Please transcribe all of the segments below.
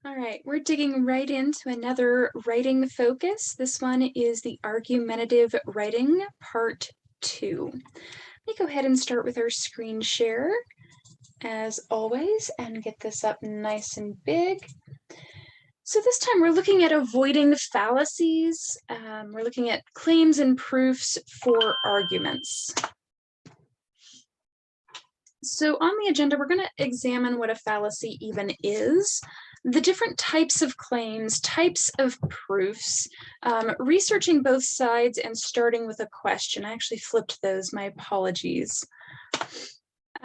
All right, we're digging right into another writing focus. This one is the argumentative writing part 2. Let me go ahead and start with our screen share as always and get this up nice and big. So this time we're looking at avoiding fallacies. We're looking at claims and proofs for arguments. So on the agenda, we're going to examine what a fallacy even is, the different types of claims, types of proofs, researching both sides and starting with a question. I actually flipped those, my apologies.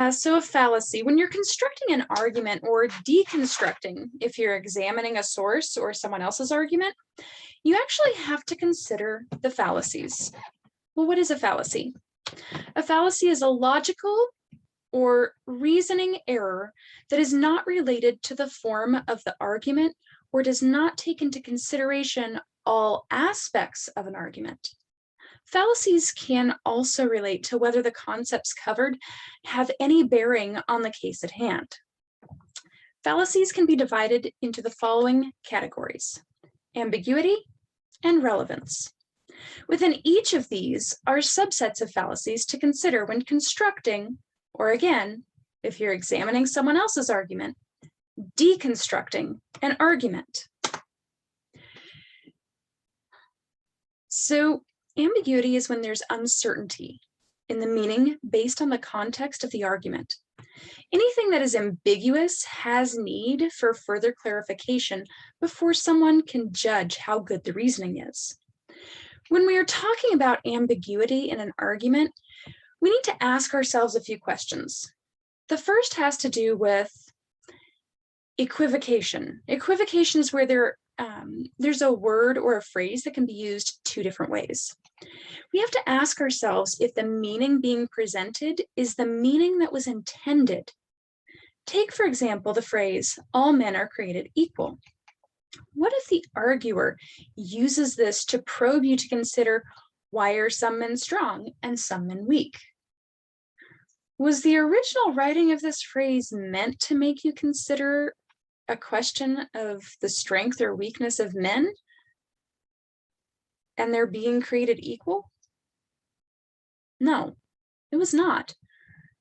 So a fallacy, when you're constructing an argument or deconstructing, if you're examining a source or someone else's argument, you actually have to consider the fallacies. Well, what is a fallacy? A fallacy is a logical or reasoning error that is not related to the form of the argument or does not take into consideration all aspects of an argument. Fallacies can also relate to whether the concepts covered have any bearing on the case at hand. Fallacies can be divided into the following categories: ambiguity and relevance. Within each of these are subsets of fallacies to consider when constructing, or again, if you're examining someone else's argument, deconstructing an argument. So ambiguity is when there's uncertainty in the meaning based on the context of the argument. Anything that is ambiguous has need for further clarification before someone can judge how good the reasoning is. When we are talking about ambiguity in an argument, we need to ask ourselves a few questions. The first has to do with equivocation. Equivocation is where there's a word or a phrase that can be used two different ways. We have to ask ourselves if the meaning being presented is the meaning that was intended. Take, for example, the phrase, "all men are created equal." What if the arguer uses this to probe you to consider, why are some men strong and some men weak? Was the original writing of this phrase meant to make you consider a question of the strength or weakness of men and their being created equal? No, it was not.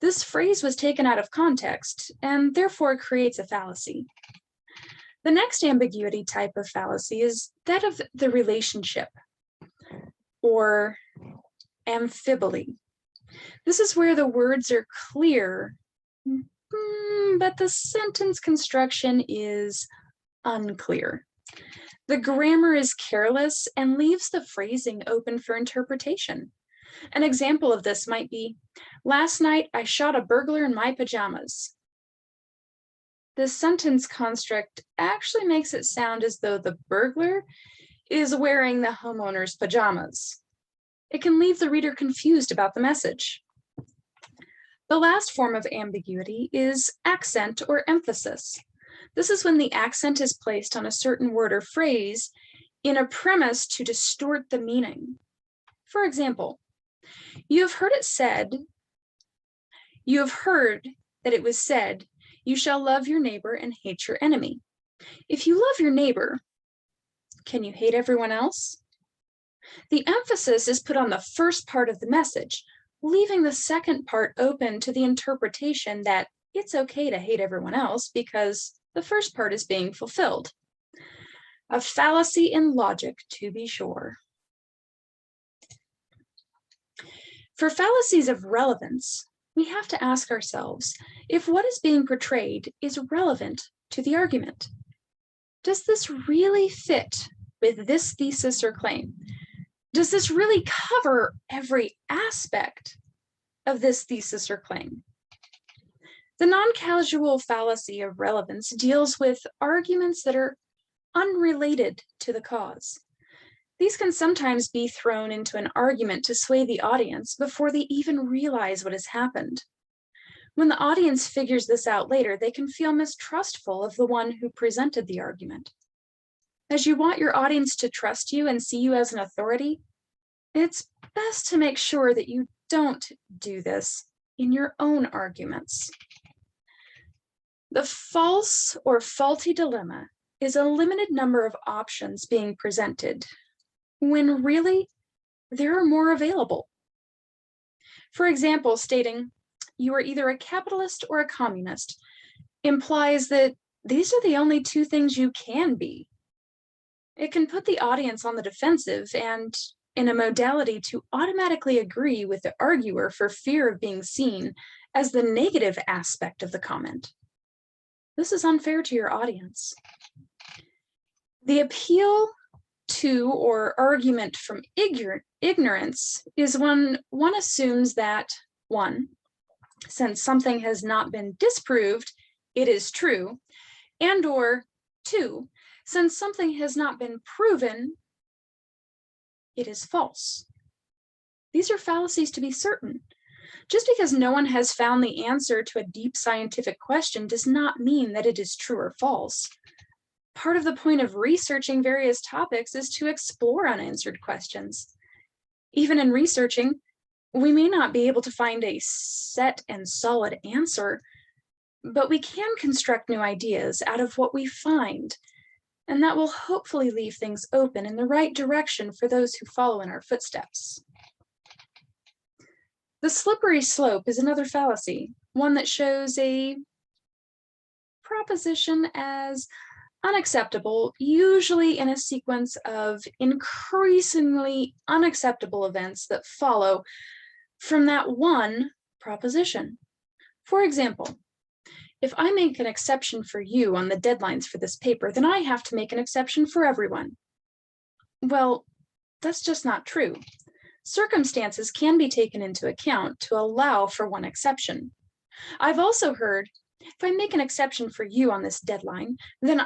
This phrase was taken out of context and therefore creates a fallacy. The next ambiguity type of fallacy is that of the relationship, or amphiboly. This is where the words are clear, but the sentence construction is unclear. The grammar is careless and leaves the phrasing open for interpretation. An example of this might be, "Last night I shot a burglar in my pajamas." The sentence construct actually makes it sound as though the burglar is wearing the homeowner's pajamas. It can leave the reader confused about the message. The last form of ambiguity is accent or emphasis. This is when the accent is placed on a certain word or phrase in a premise to distort the meaning. For example, you have heard that it was said, "You shall love your neighbor and hate your enemy." If you love your neighbor, can you hate everyone else? The emphasis is put on the first part of the message, leaving the second part open to the interpretation that it's okay to hate everyone else because the first part is being fulfilled. A fallacy in logic, to be sure. For fallacies of relevance, we have to ask ourselves if what is being portrayed is relevant to the argument. Does this really fit with this thesis or claim? Does this really cover every aspect of this thesis or claim? The non-causal fallacy of relevance deals with arguments that are unrelated to the cause. These can sometimes be thrown into an argument to sway the audience before they even realize what has happened. When the audience figures this out later, they can feel mistrustful of the one who presented the argument. As you want your audience to trust you and see you as an authority, it's best to make sure that you don't do this in your own arguments. The false or faulty dilemma is a limited number of options being presented, when really there are more available. For example, stating, "You are either a capitalist or a communist," implies that these are the only two things you can be. It can put the audience on the defensive and in a modality to automatically agree with the arguer for fear of being seen as the negative aspect of the comment. This is unfair to your audience. The appeal to or argument from ignorance is when one assumes that, one, since something has not been disproved, it is true, and or two, since something has not been proven, it is false. These are fallacies to be certain. Just because no one has found the answer to a deep scientific question does not mean that it is true or false. Part of the point of researching various topics is to explore unanswered questions. Even in researching, we may not be able to find a set and solid answer, but we can construct new ideas out of what we find, and that will hopefully leave things open in the right direction for those who follow in our footsteps. The slippery slope is another fallacy, one that shows a proposition as unacceptable, usually in a sequence of increasingly unacceptable events that follow from that one proposition. For example, if I make an exception for you on the deadlines for this paper, then I have to make an exception for everyone. Well, that's just not true. Circumstances can be taken into account to allow for one exception. I've also heard, if I make an exception for you on this deadline, then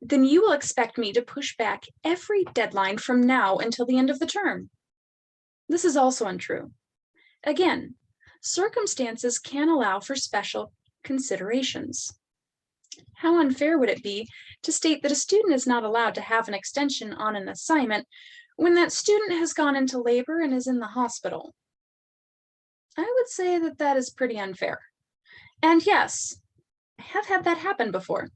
then you will expect me to push back every deadline from now until the end of the term. This is also untrue. Again, circumstances can allow for special considerations. How unfair would it be to state that a student is not allowed to have an extension on an assignment when that student has gone into labor and is in the hospital? I would say that that is pretty unfair. And yes, I have had that happen before.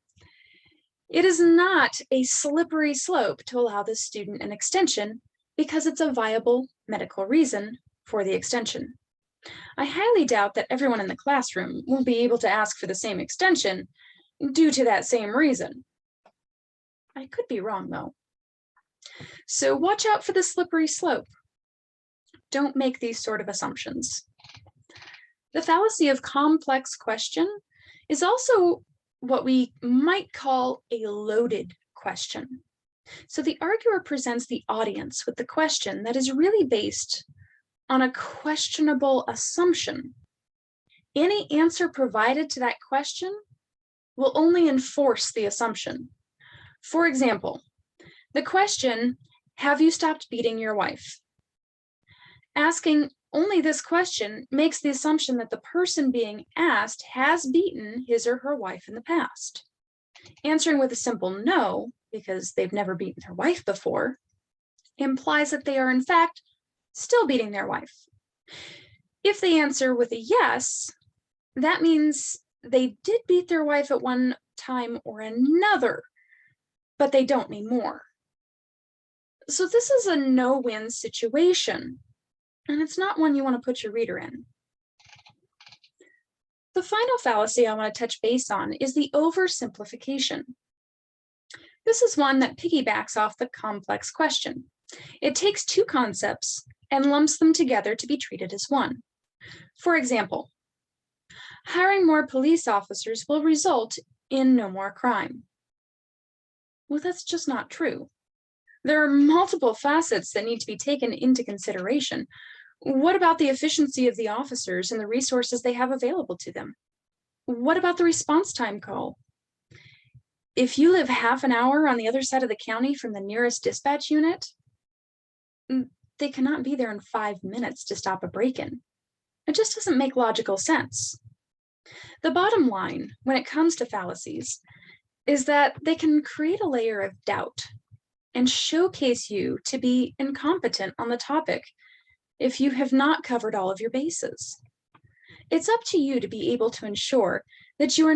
It is not a slippery slope to allow this student an extension because it's a viable medical reason for the extension. I highly doubt that everyone in the classroom will be able to ask for the same extension due to that same reason. I could be wrong, though. So watch out for the slippery slope. Don't make these sort of assumptions. The fallacy of complex question is also what we might call a loaded question. So the arguer presents the audience with the question that is really based on a questionable assumption. Any answer provided to that question will only enforce the assumption. For example, the question, "Have you stopped beating your wife?" Asking only this question makes the assumption that the person being asked has beaten his or her wife in the past. Answering with a simple no, because they've never beaten their wife before, implies that they are in fact still beating their wife. If they answer with a yes, that means they did beat their wife at one time or another, but they don't anymore. So this is a no-win situation, and it's not one you want to put your reader in. The final fallacy I want to touch base on is the oversimplification. This is one that piggybacks off the complex question. It takes two concepts and lumps them together to be treated as one. For example, hiring more police officers will result in no more crime. Well, that's just not true. There are multiple facets that need to be taken into consideration. What about the efficiency of the officers and the resources they have available to them? What about the response time call? If you live half an hour on the other side of the county from the nearest dispatch unit, they cannot be there in 5 minutes to stop a break-in. It just doesn't make logical sense. The bottom line when it comes to fallacies is that they can create a layer of doubt and showcase you to be incompetent on the topic if you have not covered all of your bases. It's up to you to be able to ensure that you are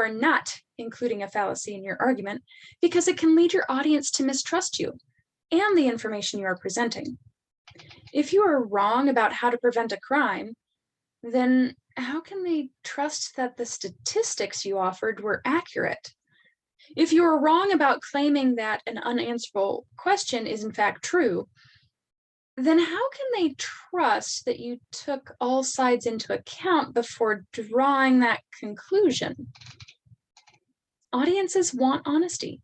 not including a fallacy in your argument because it can lead your audience to mistrust you and the information you are presenting. If you are wrong about how to prevent a crime, then how can they trust that the statistics you offered were accurate? If you are wrong about claiming that an unanswerable question is in fact true, then how can they trust that you took all sides into account before drawing that conclusion? Audiences want honesty.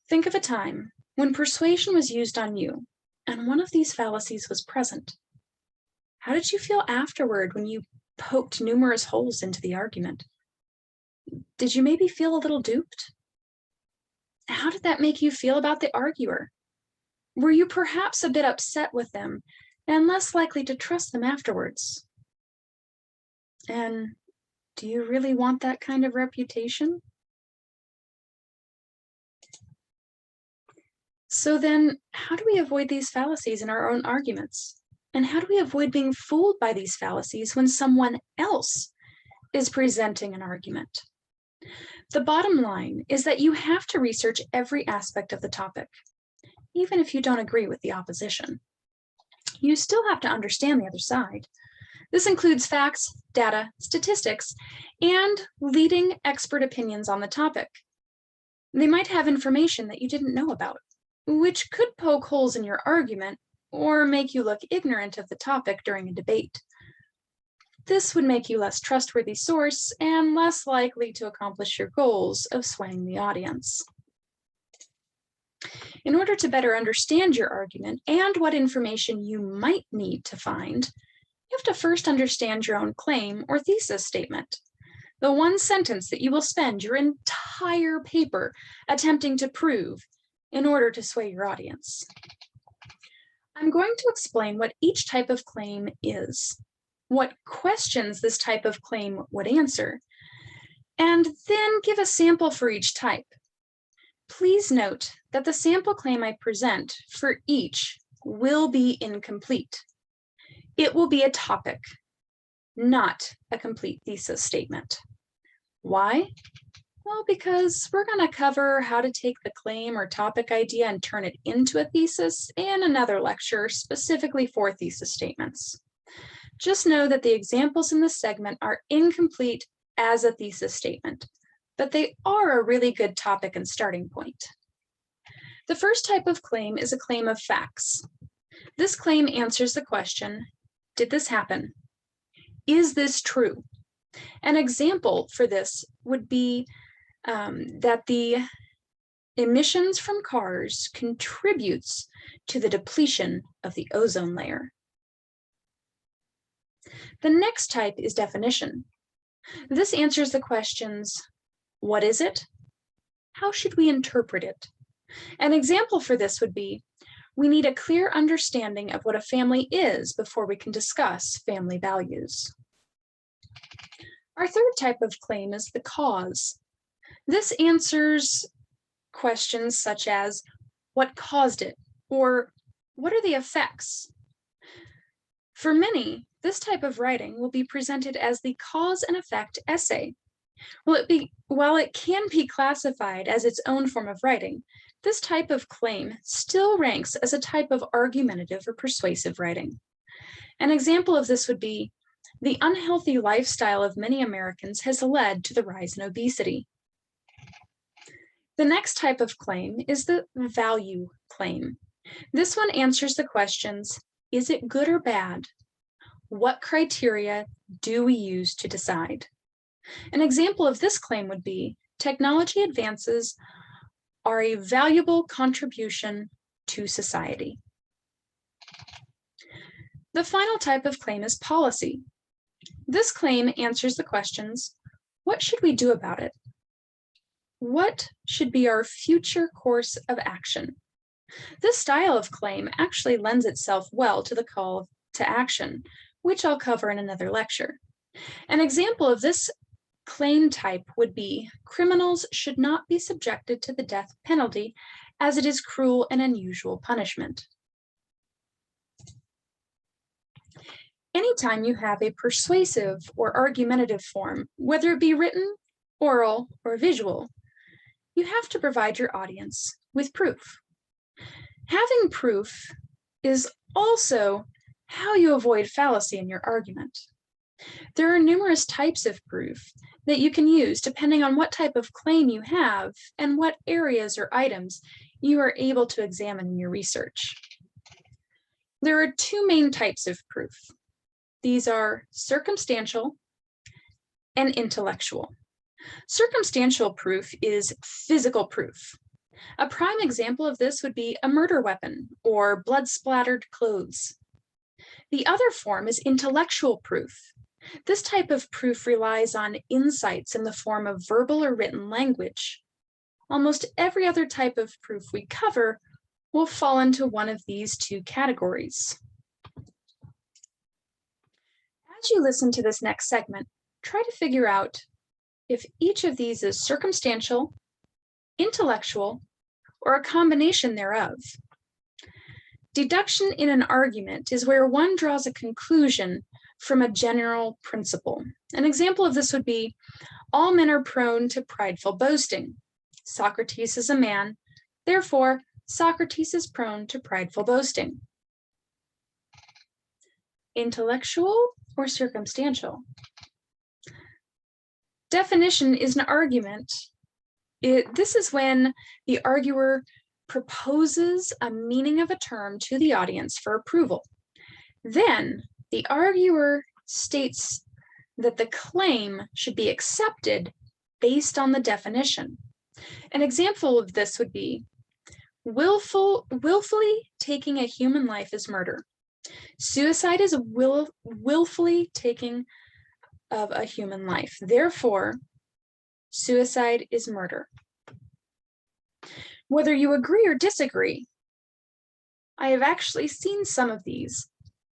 Think of a time when persuasion was used on you and one of these fallacies was present. How did you feel afterward when you poked numerous holes into the argument? Did you maybe feel a little duped? How did that make you feel about the arguer? Were you perhaps a bit upset with them and less likely to trust them afterwards? And do you really want that kind of reputation? So then, how do we avoid these fallacies in our own arguments? And how do we avoid being fooled by these fallacies when someone else is presenting an argument? The bottom line is that you have to research every aspect of the topic, even if you don't agree with the opposition. You still have to understand the other side. This includes facts, data, statistics, and leading expert opinions on the topic. They might have information that you didn't know about, which could poke holes in your argument or make you look ignorant of the topic during a debate. This would make you less trustworthy source and less likely to accomplish your goals of swaying the audience. In order to better understand your argument and what information you might need to find, you have to first understand your own claim or thesis statement, the one sentence that you will spend your entire paper attempting to prove in order to sway your audience. I'm going to explain what each type of claim is, what questions this type of claim would answer, and then give a sample for each type. Please note that the sample claim I present for each will be incomplete. It will be a topic, not a complete thesis statement. Why? Well, because we're going to cover how to take the claim or topic idea and turn it into a thesis in another lecture specifically for thesis statements. Just know that the examples in this segment are incomplete as a thesis statement, but they are a really good topic and starting point. The first type of claim is a claim of facts. This claim answers the question, did this happen? Is this true? An example for this would be that the emissions from cars contributes to the depletion of the ozone layer. The next type is definition. This answers the questions, what is it? How should we interpret it? An example for this would be, we need a clear understanding of what a family is before we can discuss family values. Our third type of claim is the cause. This answers questions such as, what caused it? Or what are the effects? For many, this type of writing will be presented as the cause and effect essay. While it can be classified as its own form of writing, this type of claim still ranks as a type of argumentative or persuasive writing. An example of this would be, the unhealthy lifestyle of many Americans has led to the rise in obesity. The next type of claim is the value claim. This one answers the questions, is it good or bad? What criteria do we use to decide? An example of this claim would be, technology advances are a valuable contribution to society. The final type of claim is policy. This claim answers the questions, what should we do about it? What should be our future course of action? This style of claim actually lends itself well to the call to action, which I'll cover in another lecture. An example of this claim type would be, criminals should not be subjected to the death penalty as it is cruel and unusual punishment. Anytime you have a persuasive or argumentative form, whether it be written, oral, or visual, you have to provide your audience with proof. Having proof is also how you avoid fallacy in your argument. There are numerous types of proof that you can use depending on what type of claim you have and what areas or items you are able to examine in your research. There are two main types of proof. These are circumstantial and intellectual. Circumstantial proof is physical proof. A prime example of this would be a murder weapon or blood-splattered clothes. The other form is intellectual proof. This type of proof relies on insights in the form of verbal or written language. Almost every other type of proof we cover will fall into one of these two categories. As you listen to this next segment, try to figure out if each of these is circumstantial, intellectual, or a combination thereof. Deduction in an argument is where one draws a conclusion from a general principle. An example of this would be, all men are prone to prideful boasting. Socrates is a man, therefore Socrates is prone to prideful boasting. Intellectual or circumstantial? Definition is an argument. This is when the arguer proposes a meaning of a term to the audience for approval. Then the arguer states that the claim should be accepted based on the definition. An example of this would be, willfully taking a human life is murder. Suicide is a willfully taking of a human life. Therefore, suicide is murder. Whether you agree or disagree, I have actually seen some of these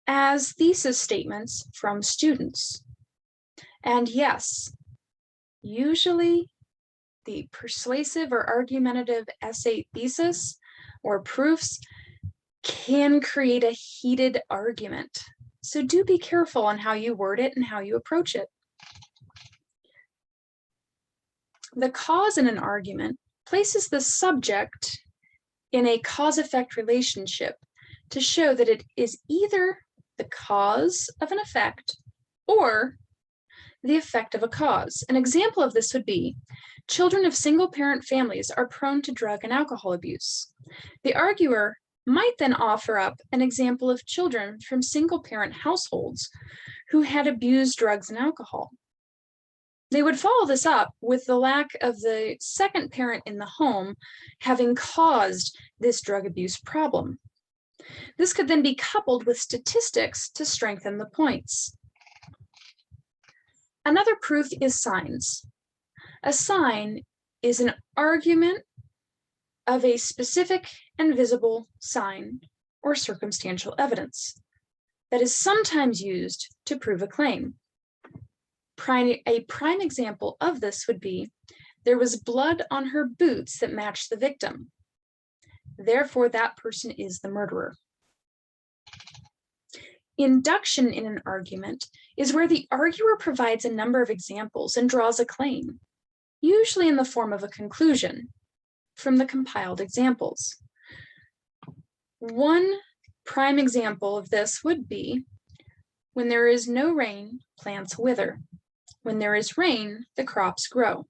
as thesis statements from students. And yes, usually the persuasive or argumentative essay thesis or proofs can create a heated argument. So do be careful on how you word it and how you approach it. The cause in an argument places the subject in a cause-effect relationship to show that it is either the cause of an effect or the effect of a cause. An example of this would be, children of single-parent families are prone to drug and alcohol abuse. The arguer might then offer up an example of children from single-parent households who had abused drugs and alcohol. They would follow this up with the lack of the second parent in the home having caused this drug abuse problem. This could then be coupled with statistics to strengthen the points. Another proof is signs. A sign is an argument of a specific and visible sign or circumstantial evidence that is sometimes used to prove a claim. A prime example of this would be, there was blood on her boots that matched the victim. Therefore, that person is the murderer. Induction in an argument is where the arguer provides a number of examples and draws a claim, usually in the form of a conclusion from the compiled examples. One prime example of this would be, when there is no rain, plants wither. When there is rain, the crops grow.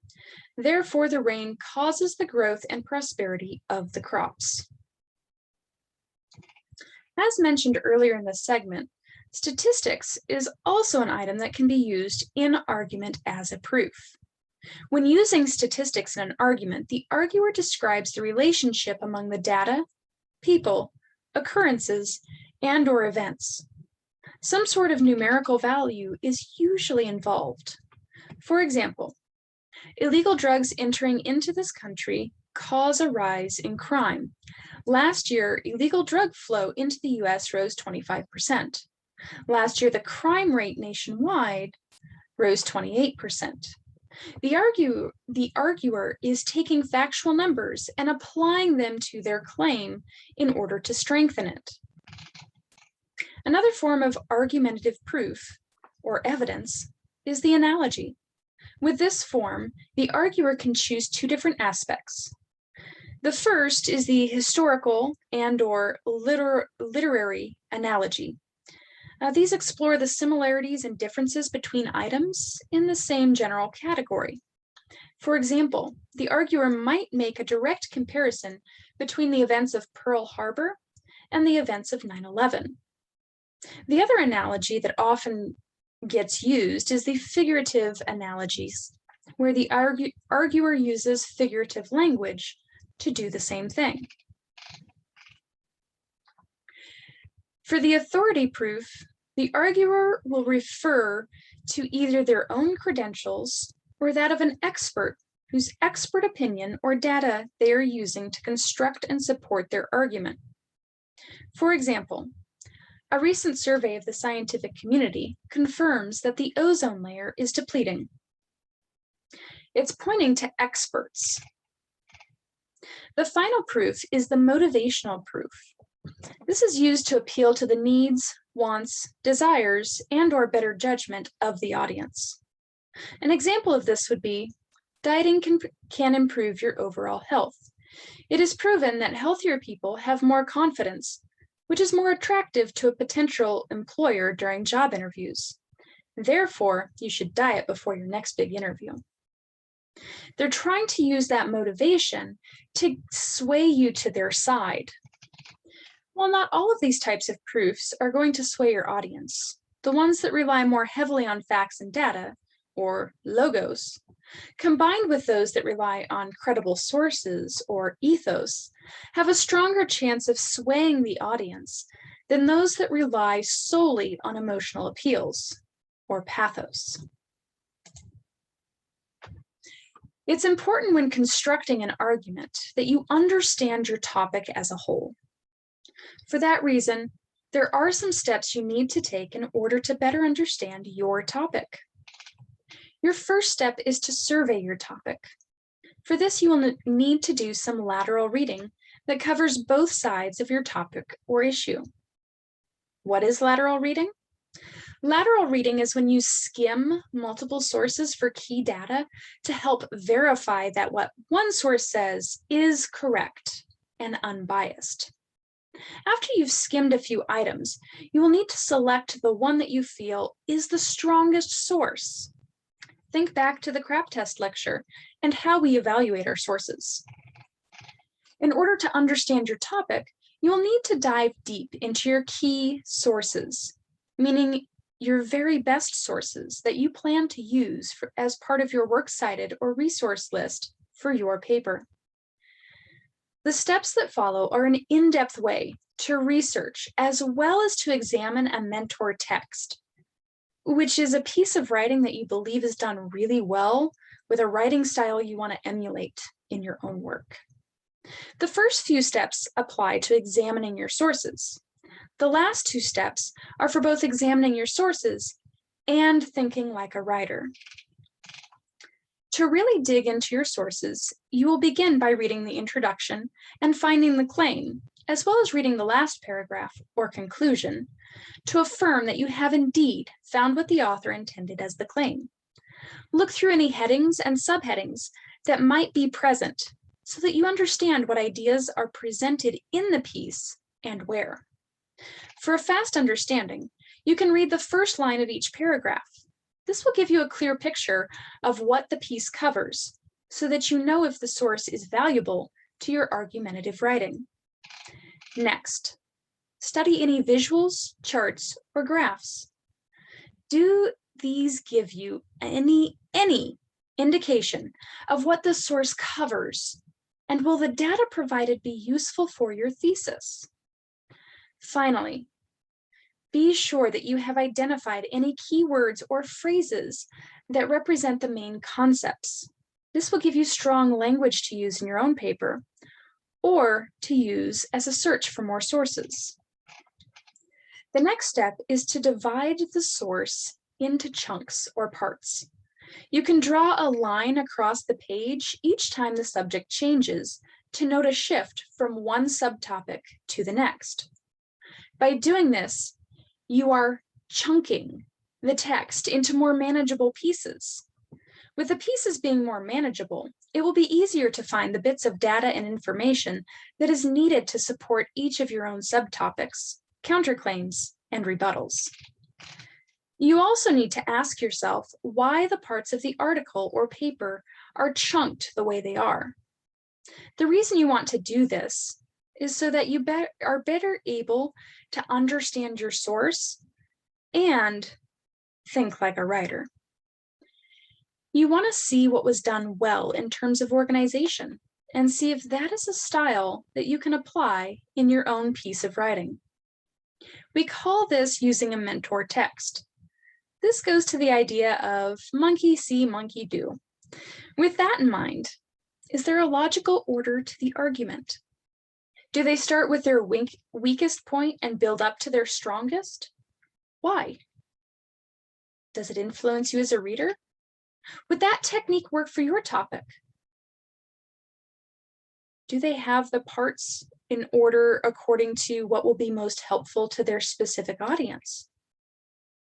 Therefore, the rain causes the growth and prosperity of the crops. As mentioned earlier in this segment, statistics is also an item that can be used in argument as a proof. When using statistics in an argument, the arguer describes the relationship among the data, people, occurrences, and/or events. Some sort of numerical value is usually involved. For example, illegal drugs entering into this country cause a rise in crime. Last year, illegal drug flow into the US rose 25%. Last year, the crime rate nationwide rose 28%. The arguer is taking factual numbers and applying them to their claim in order to strengthen it. Another form of argumentative proof, or evidence, is the analogy. With this form, the arguer can choose two different aspects. The first is the historical and/or literary analogy. These explore the similarities and differences between items in the same general category. For example, the arguer might make a direct comparison between the events of Pearl Harbor and the events of 9/11. The other analogy that often gets used is the figurative analogies, where the arguer uses figurative language to do the same thing. For the authority proof, the arguer will refer to either their own credentials or that of an expert whose expert opinion or data they are using to construct and support their argument. For example, a recent survey of the scientific community confirms that the ozone layer is depleting. It's pointing to experts. The final proof is the motivational proof. This is used to appeal to the needs, wants, desires, and/or better judgment of the audience. An example of this would be, dieting can improve your overall health. It is proven that healthier people have more confidence, which is more attractive to a potential employer during job interviews. Therefore, you should diet before your next big interview. They're trying to use that motivation to sway you to their side. While not all of these types of proofs are going to sway your audience, the ones that rely more heavily on facts and data, or logos, combined with those that rely on credible sources, or ethos, have a stronger chance of swaying the audience than those that rely solely on emotional appeals, or pathos. It's important when constructing an argument that you understand your topic as a whole. For that reason, there are some steps you need to take in order to better understand your topic. Your first step is to survey your topic. For this, you will need to do some lateral reading that covers both sides of your topic or issue. What is lateral reading? Lateral reading is when you skim multiple sources for key data to help verify that what one source says is correct and unbiased. After you've skimmed a few items, you will need to select the one that you feel is the strongest source. Think back to the crap test lecture and how we evaluate our sources. In order to understand your topic, you will need to dive deep into your key sources, meaning your very best sources that you plan to use as part of your works cited or resource list for your paper. The steps that follow are an in-depth way to research as well as to examine a mentor text, which is a piece of writing that you believe is done really well with a writing style you want to emulate in your own work. The first few steps apply to examining your sources. The last two steps are for both examining your sources and thinking like a writer. To really dig into your sources, you will begin by reading the introduction and finding the claim, as well as reading the last paragraph or conclusion, to affirm that you have indeed found what the author intended as the claim. Look through any headings and subheadings that might be present so that you understand what ideas are presented in the piece and where. For a fast understanding, you can read the first line of each paragraph. This will give you a clear picture of what the piece covers, so that you know if the source is valuable to your argumentative writing. Next, study any visuals, charts, or graphs. Do these give you any indication of what the source covers? And will the data provided be useful for your thesis? Finally, be sure that you have identified any keywords or phrases that represent the main concepts. This will give you strong language to use in your own paper or to use as a search for more sources. The next step is to divide the source into chunks or parts. You can draw a line across the page each time the subject changes to note a shift from one subtopic to the next. By doing this, You are chunking the text into more manageable pieces. With the pieces being more manageable, it will be easier to find the bits of data and information that is needed to support each of your own subtopics, counterclaims, and rebuttals. You also need to ask yourself why the parts of the article or paper are chunked the way they are. The reason you want to do this is so that you are better able to understand your source and think like a writer. You want to see what was done well in terms of organization and see if that is a style that you can apply in your own piece of writing. We call this using a mentor text. This goes to the idea of monkey see, monkey do. With that in mind, is there a logical order to the argument? Do they start with their weakest point and build up to their strongest? Why? Does it influence you as a reader? Would that technique work for your topic? Do they have the parts in order according to what will be most helpful to their specific audience?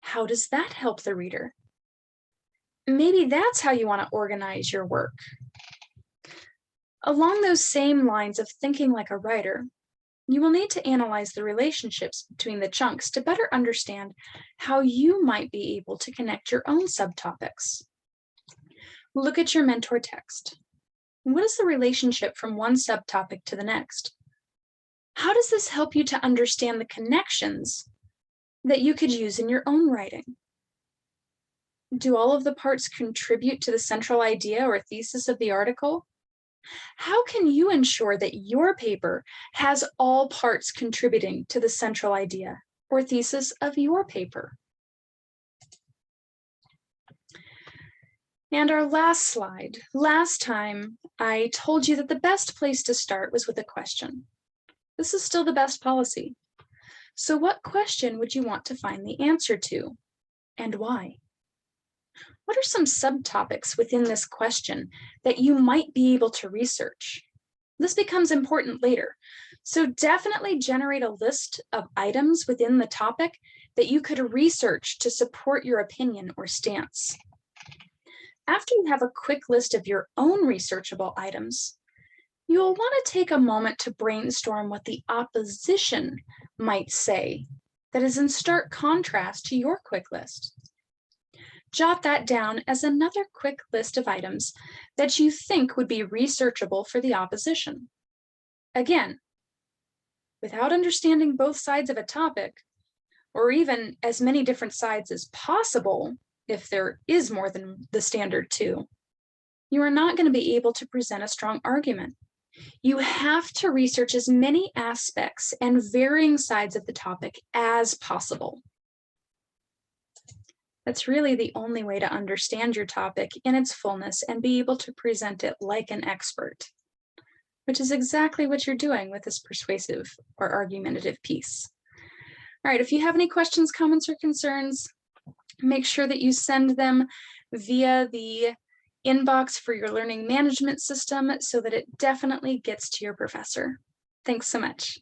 How does that help the reader? Maybe that's how you want to organize your work. Along those same lines of thinking like a writer, you will need to analyze the relationships between the chunks to better understand how you might be able to connect your own subtopics. Look at your mentor text. What is the relationship from one subtopic to the next? How does this help you to understand the connections that you could use in your own writing? Do all of the parts contribute to the central idea or thesis of the article? How can you ensure that your paper has all parts contributing to the central idea or thesis of your paper? And our last slide. Last time, I told you that the best place to start was with a question. This is still the best policy. So what question would you want to find the answer to, and why? What are some subtopics within this question that you might be able to research? This becomes important later. So definitely generate a list of items within the topic that you could research to support your opinion or stance. After you have a quick list of your own researchable items, you will want to take a moment to brainstorm what the opposition might say that is in stark contrast to your quick list. Jot that down as another quick list of items that you think would be researchable for the opposition. Again, without understanding both sides of a topic, or even as many different sides as possible, if there is more than the standard two, you are not going to be able to present a strong argument. You have to research as many aspects and varying sides of the topic as possible. That's really the only way to understand your topic in its fullness and be able to present it like an expert, which is exactly what you're doing with this persuasive or argumentative piece. All right, if you have any questions, comments, or concerns, make sure that you send them via the inbox for your learning management system so that it definitely gets to your professor. Thanks so much.